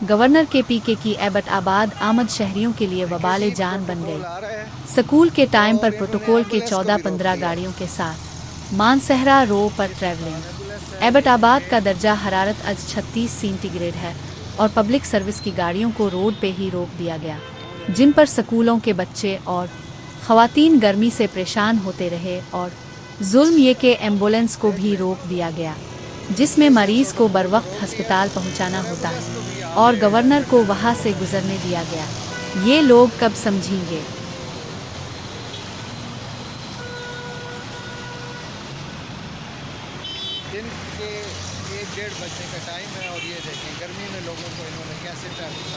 Governor के पीके की एबटाबाद आमद शहरियों के लिए वबाले जान बन गई। स्कूल के टाइम पर प्रोटोकॉल के 14-15 गाड़ियों के साथ मानसहरा रो पर ट्रैवलिंग। एबटाबाद का दर्जा हरारत आज 36 सेंटीग्रेड है और पब्लिक सर्विस की गाड़ियों को रोड पे ही रोक दिया गया, जिन पर स्कूलों के बच्चे और खवातीन गर्मी से परेशान होते रहे। और जुल्म ये के एम्बुलेंस को भी रोक दिया गया, जिसमें मरीज को बरवक्त अस्पताल पहुंचाना होता है, और गवर्नर को वहां से गुजरने दिया गया। ये लोग कब समझेंगे? दिन के 1-1:30 बजने का टाइम है और ये देखें गर्मी में लोगों को इन्होंने कैसे ट्रैफिक